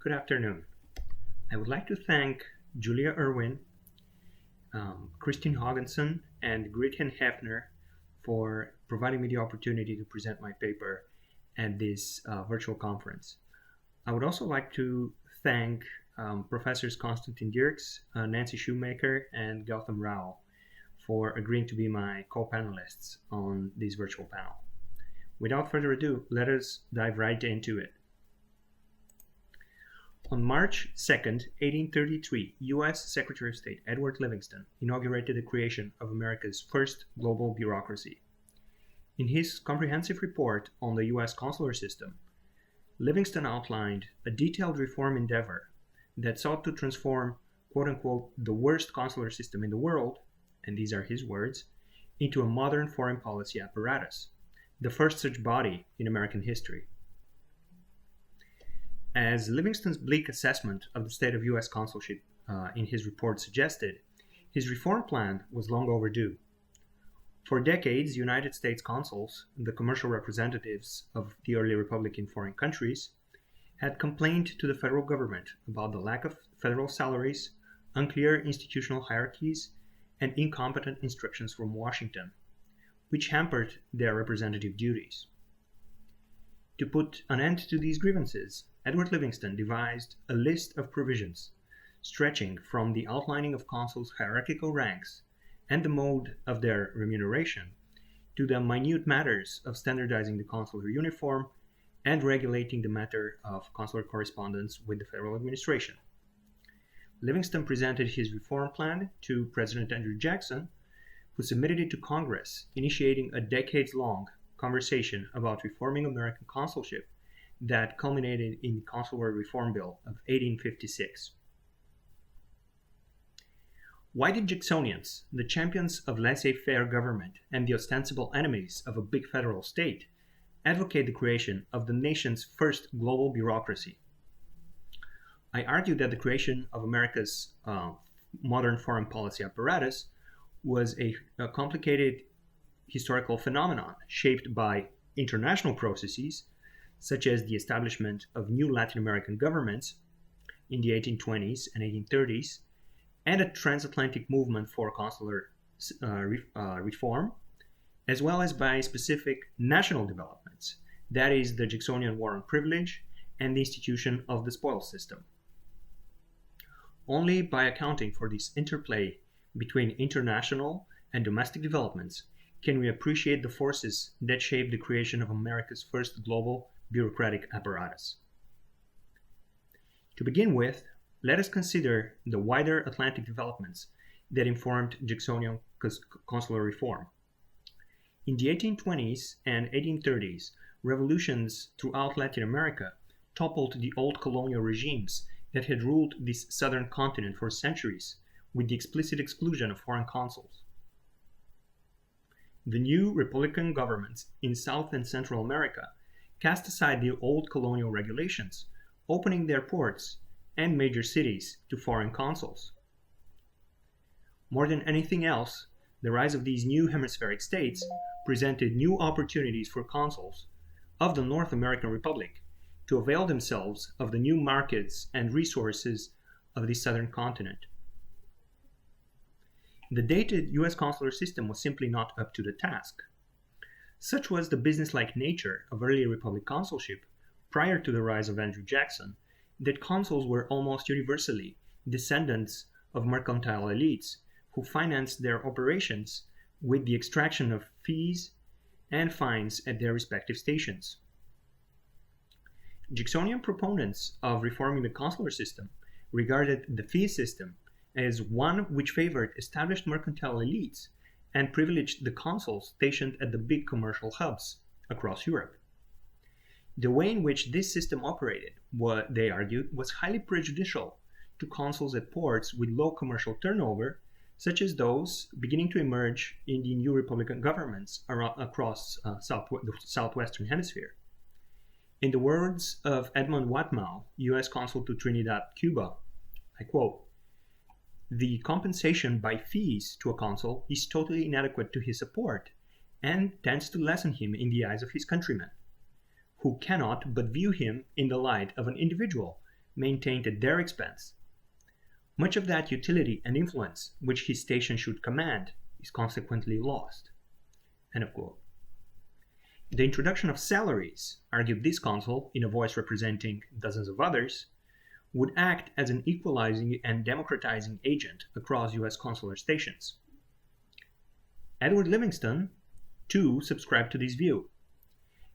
Good afternoon. I would like to thank Julia Irwin, Christine Hogginson, and Gretchen Hefner for providing me the opportunity to present my paper at this virtual conference. I would also like to thank Professors Konstantin Dirks, Nancy Shoemaker, and Gautam Rao for agreeing to be my co-panelists on this virtual panel. Without further ado, let us dive right into it. On March 2nd, 1833, U.S. Secretary of State Edward Livingston inaugurated the creation of America's first global bureaucracy. In his comprehensive report on the U.S. consular system, Livingston outlined a detailed reform endeavor that sought to transform, quote-unquote, the worst consular system in the world, and these are his words, into a modern foreign policy apparatus, the first such body in American history. As Livingston's bleak assessment of the state of U.S. consulship in his report suggested, his reform plan was long overdue. For decades, United States consuls, the commercial representatives of the early republic in foreign countries, had complained to the federal government about the lack of federal salaries, unclear institutional hierarchies, and incompetent instructions from Washington, which hampered their representative duties. To put an end to these grievances, Edward Livingston devised a list of provisions stretching from the outlining of consuls' hierarchical ranks and the mode of their remuneration to the minute matters of standardizing the consular uniform and regulating the matter of consular correspondence with the federal administration. Livingston presented his reform plan to President Andrew Jackson, who submitted it to Congress, initiating a decades-long conversation about reforming American consulship that culminated in the Consular Reform Bill of 1856. Why did Jacksonians, the champions of laissez-faire government and the ostensible enemies of a big federal state, advocate the creation of the nation's first global bureaucracy? I argue that the creation of America's modern foreign policy apparatus was a complicated historical phenomenon shaped by international processes, such as the establishment of new Latin American governments in the 1820s and 1830s, and a transatlantic movement for consular reform, as well as by specific national developments, that is, the Jacksonian War on Privilege and the institution of the spoils system. Only by accounting for this interplay between international and domestic developments can we appreciate the forces that shaped the creation of America's first global bureaucratic apparatus. To begin with, let us consider the wider Atlantic developments that informed Jacksonian consular reform. In the 1820s and 1830s, revolutions throughout Latin America toppled the old colonial regimes that had ruled this southern continent for centuries, with the explicit exclusion of foreign consuls. The new Republican governments in South and Central America cast aside the old colonial regulations, opening their ports and major cities to foreign consuls. More than anything else, the rise of these new hemispheric states presented new opportunities for consuls of the North American Republic to avail themselves of the new markets and resources of the southern continent. The dated U.S. consular system was simply not up to the task. Such was the businesslike nature of early Republic consulship prior to the rise of Andrew Jackson that consuls were almost universally descendants of mercantile elites who financed their operations with the extraction of fees and fines at their respective stations. Jacksonian proponents of reforming the consular system regarded the fee system as one which favored established mercantile elites and privileged the consuls stationed at the big commercial hubs across Europe. The way in which this system operated, what they argued, was highly prejudicial to consuls at ports with low commercial turnover, such as those beginning to emerge in the new Republican governments across the southwestern hemisphere. In the words of Edmund Watmow, U.S. Consul to Trinidad, Cuba, I quote, "The compensation by fees to a consul is totally inadequate to his support and tends to lessen him in the eyes of his countrymen, who cannot but view him in the light of an individual maintained at their expense. Much of that utility and influence which his station should command is consequently lost. End of quote. The introduction of salaries, argued this consul in a voice representing dozens of others, would act as an equalizing and democratizing agent across U.S. consular stations. Edward Livingston, too, subscribed to this view.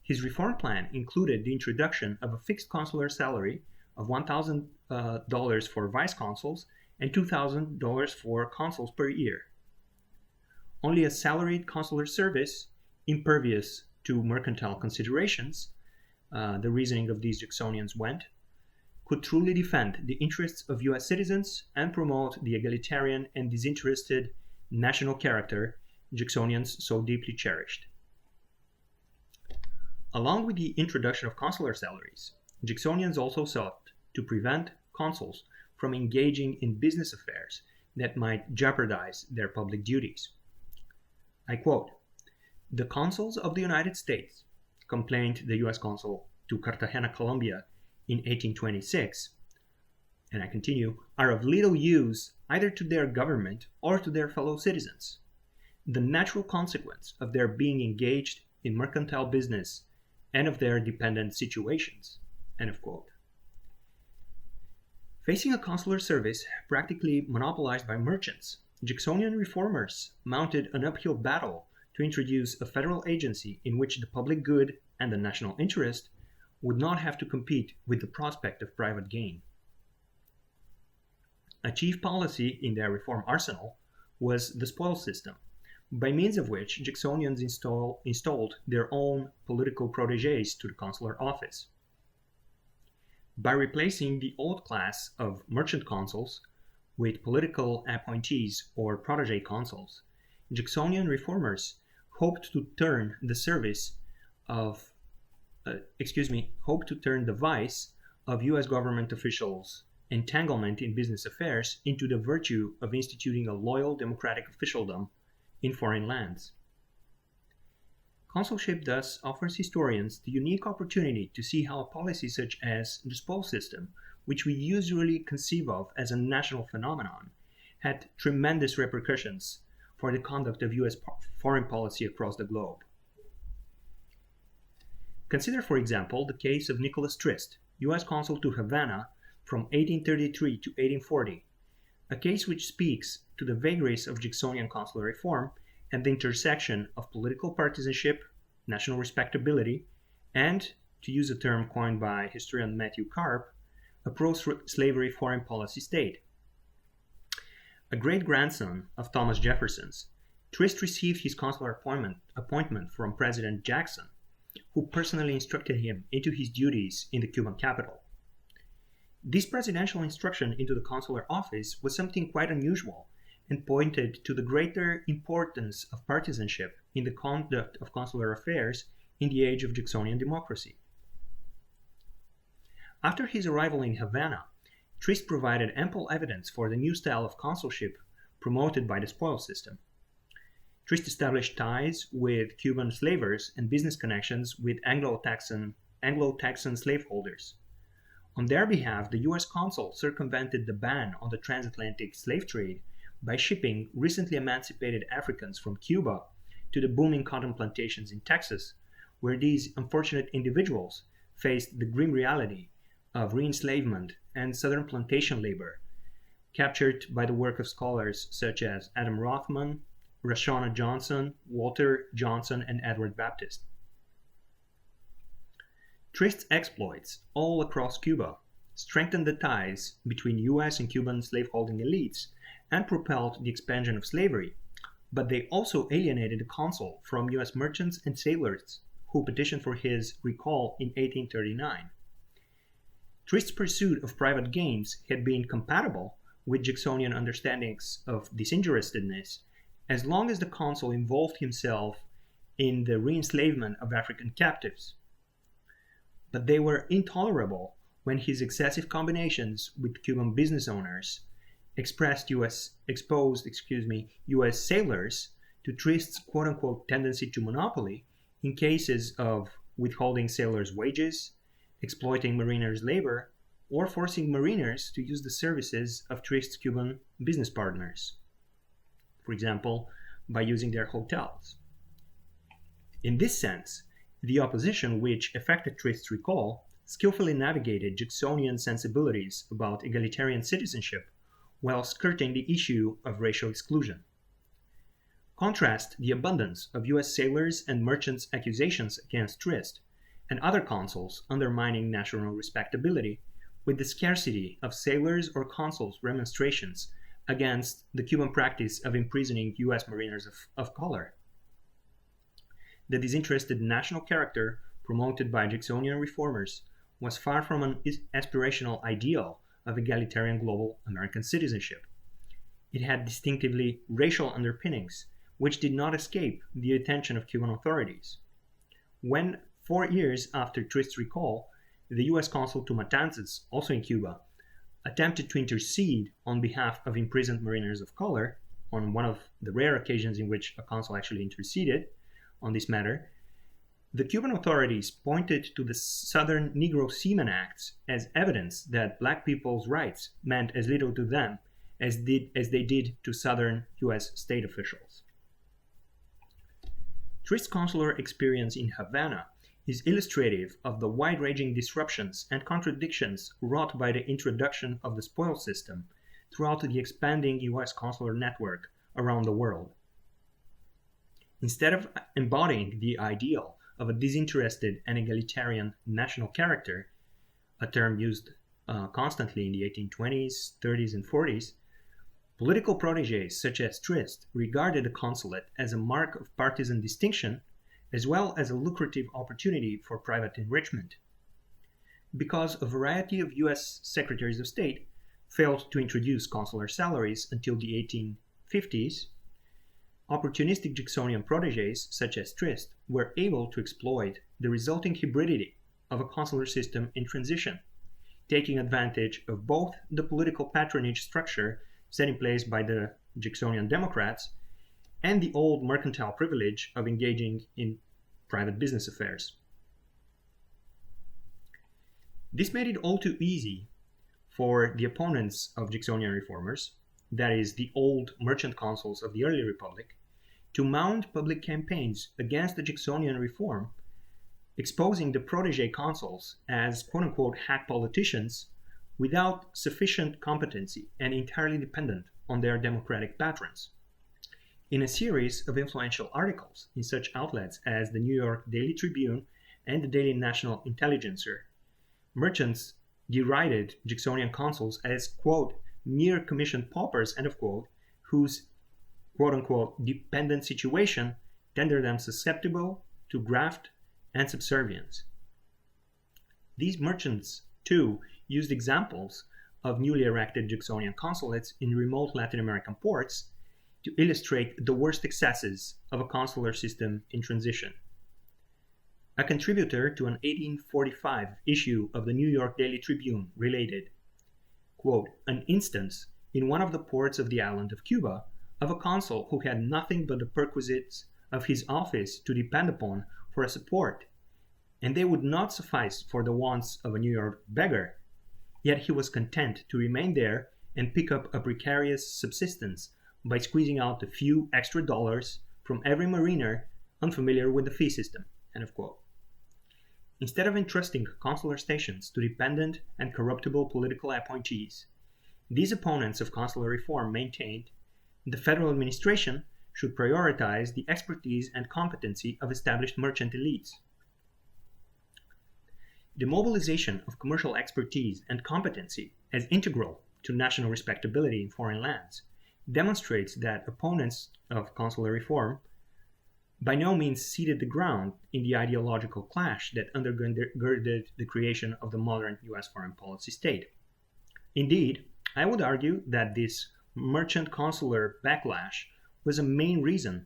His reform plan included the introduction of a fixed consular salary of $1,000 for vice consuls and $2,000 for consuls per year. Only a salaried consular service, impervious to mercantile considerations, the reasoning of these Jacksonians went, could truly defend the interests of U.S. citizens and promote the egalitarian and disinterested national character Jacksonians so deeply cherished. Along with the introduction of consular salaries, Jacksonians also sought to prevent consuls from engaging in business affairs that might jeopardize their public duties. I quote, "The consuls of the United States," complained the U.S. consul to Cartagena, Colombia in 1826, and I continue, "are of little use either to their government or to their fellow citizens. The natural consequence of their being engaged in mercantile business and of their dependent situations." End of quote. Facing a consular service practically monopolized by merchants, Jacksonian reformers mounted an uphill battle to introduce a federal agency in which the public good and the national interest would not have to compete with the prospect of private gain. A chief policy in their reform arsenal was the spoils system, by means of which Jacksonians installed their own political protégés to the consular office. By replacing the old class of merchant consuls with political appointees or protégé consuls, Jacksonian reformers hoped to turn the vice of U.S. government officials' entanglement in business affairs into the virtue of instituting a loyal democratic officialdom in foreign lands. Consulship thus offers historians the unique opportunity to see how a policy such as the spoils system, which we usually conceive of as a national phenomenon, had tremendous repercussions for the conduct of U.S. foreign policy across the globe. Consider, for example, the case of Nicholas Trist, U.S. consul to Havana from 1833 to 1840, a case which speaks to the vagaries of Jacksonian consular reform and the intersection of political partisanship, national respectability, and, to use a term coined by historian Matthew Karp, a pro-slavery foreign policy state. A great-grandson of Thomas Jefferson's, Trist received his consular appointment from President Jackson, who personally instructed him into his duties in the Cuban capital. This presidential instruction into the consular office was something quite unusual and pointed to the greater importance of partisanship in the conduct of consular affairs in the age of Jacksonian democracy. After his arrival in Havana, Trist provided ample evidence for the new style of consulship promoted by the spoils system. Trist established ties with Cuban slavers and business connections with Anglo-Texan slaveholders. On their behalf, the U.S. consul circumvented the ban on the transatlantic slave trade by shipping recently emancipated Africans from Cuba to the booming cotton plantations in Texas, where these unfortunate individuals faced the grim reality of re-enslavement and southern plantation labor, captured by the work of scholars such as Adam Rothman, Rashona Johnson, Walter Johnson, and Edward Baptist. Trist's exploits all across Cuba strengthened the ties between U.S. and Cuban slaveholding elites and propelled the expansion of slavery, but they also alienated the consul from U.S. merchants and sailors who petitioned for his recall in 1839. Trist's pursuit of private gains had been compatible with Jacksonian understandings of disinterestedness as long as the consul involved himself in the re-enslavement of African captives. But they were intolerable when his excessive combinations with Cuban business owners exposed U.S. sailors to Trist's quote-unquote tendency to monopoly in cases of withholding sailors' wages, exploiting mariners' labor, or forcing mariners to use the services of Trist's Cuban business partners, for example, by using their hotels. In this sense, the opposition which effected Trist's recall skillfully navigated Jacksonian sensibilities about egalitarian citizenship while skirting the issue of racial exclusion. Contrast the abundance of US sailors and merchants' accusations against Trist and other consuls undermining national respectability with the scarcity of sailors' or consuls' remonstrations against the Cuban practice of imprisoning US mariners of color. The disinterested national character promoted by Jacksonian reformers was far from an aspirational ideal of egalitarian global American citizenship. It had distinctively racial underpinnings, which did not escape the attention of Cuban authorities. When, 4 years after Trist's recall, the U.S. consul to Matanzas, also in Cuba, attempted to intercede on behalf of imprisoned mariners of color, on one of the rare occasions in which a consul actually interceded on this matter, the Cuban authorities pointed to the Southern Negro Seaman Acts as evidence that black people's rights meant as little to them as they did to Southern U.S. state officials. Trist's consular experience in Havana is illustrative of the wide-ranging disruptions and contradictions wrought by the introduction of the spoils system throughout the expanding U.S. consular network around the world. Instead of embodying the ideal of a disinterested and egalitarian national character, a term used constantly in the 1820s, 30s, and 40s, political protégés such as Trist regarded the consulate as a mark of partisan distinction as well as a lucrative opportunity for private enrichment. Because a variety of U.S. Secretaries of State failed to introduce consular salaries until the 1850s, opportunistic Jacksonian protégés such as Trist were able to exploit the resulting hybridity of a consular system in transition, taking advantage of both the political patronage structure set in place by the Jacksonian Democrats and the old mercantile privilege of engaging in private business affairs. This made it all too easy for the opponents of Jacksonian reformers, that is, the old merchant consuls of the early republic, to mount public campaigns against the Jacksonian reform, exposing the protégé consuls as quote-unquote hack politicians without sufficient competency and entirely dependent on their democratic patrons. In a series of influential articles in such outlets as the New York Daily Tribune and the Daily National Intelligencer, merchants derided Jacksonian consuls as, quote, mere commissioned paupers, end of quote, whose, quote-unquote, dependent situation rendered them susceptible to graft and subservience. These merchants, too, used examples of newly erected Jacksonian consulates in remote Latin American ports to illustrate the worst excesses of a consular system in transition. A contributor to an 1845 issue of the New York Daily Tribune related, quote, an instance in one of the ports of the island of Cuba of a consul who had nothing but the perquisites of his office to depend upon for a support, and they would not suffice for the wants of a New York beggar, yet he was content to remain there and pick up a precarious subsistence by squeezing out a few extra dollars from every mariner unfamiliar with the fee system, end of quote. Instead of entrusting consular stations to dependent and corruptible political appointees, these opponents of consular reform maintained the federal administration should prioritize the expertise and competency of established merchant elites. The mobilization of commercial expertise and competency as integral to national respectability in foreign lands demonstrates that opponents of consular reform by no means ceded the ground in the ideological clash that undergirded the creation of the modern U.S. foreign policy state. Indeed, I would argue that this merchant consular backlash was a main reason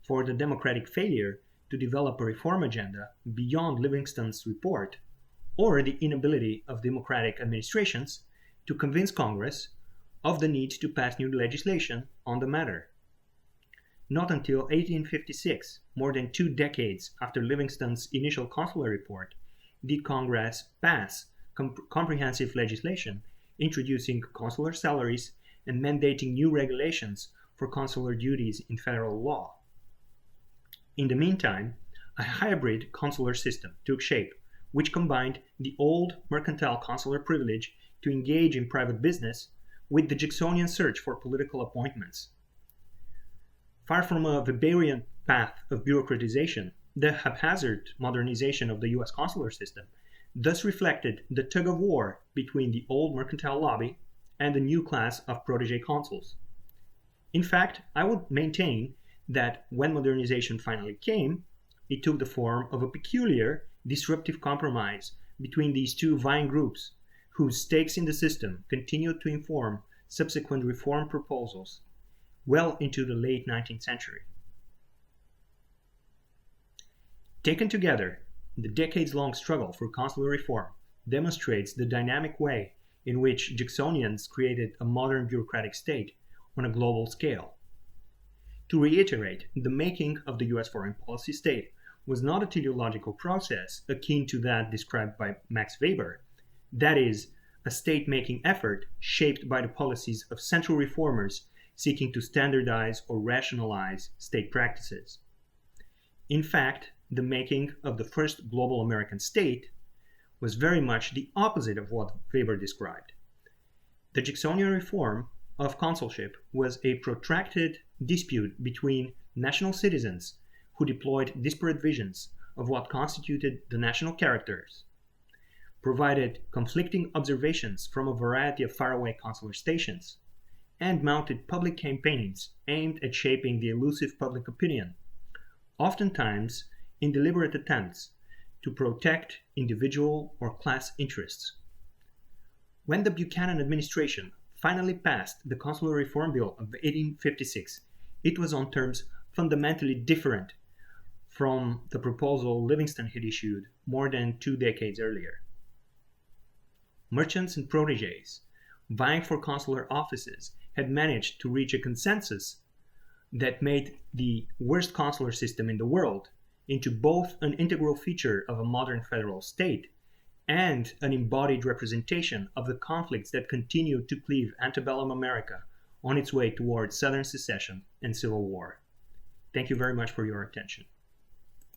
for the Democratic failure to develop a reform agenda beyond Livingston's report, or the inability of democratic administrations to convince Congress of the need to pass new legislation on the matter. Not until 1856, more than 2 decades after Livingston's initial consular report, did Congress pass comprehensive legislation introducing consular salaries and mandating new regulations for consular duties in federal law. In the meantime, a hybrid consular system took shape, which combined the old mercantile consular privilege to engage in private business with the Jacksonian search for political appointments. Far from a Weberian path of bureaucratization, the haphazard modernization of the US consular system thus reflected the tug-of-war between the old mercantile lobby and the new class of protégé consuls. In fact, I would maintain that when modernization finally came, it took the form of a peculiar disruptive compromise between these two vying groups, whose stakes in the system continued to inform subsequent reform proposals well into the late 19th century. Taken together, the decades-long struggle for consular reform demonstrates the dynamic way in which Jacksonians created a modern bureaucratic state on a global scale. To reiterate, the making of the US foreign policy state was not a teleological process akin to that described by Max Weber, that is, a state-making effort shaped by the policies of central reformers seeking to standardize or rationalize state practices. In fact, the making of the first global American state was very much the opposite of what Weber described. The Jacksonian reform of consulship was a protracted dispute between national citizens who deployed disparate visions of what constituted the national characters, provided conflicting observations from a variety of faraway consular stations, and mounted public campaigns aimed at shaping the elusive public opinion, oftentimes in deliberate attempts to protect individual or class interests. When the Buchanan administration finally passed the Consular Reform Bill of 1856, it was on terms fundamentally different from the proposal Livingston had issued more than 2 decades earlier. Merchants and protégés vying for consular offices had managed to reach a consensus that made the worst consular system in the world into both an integral feature of a modern federal state and an embodied representation of the conflicts that continued to cleave antebellum America on its way towards Southern secession and civil war. Thank you very much for your attention.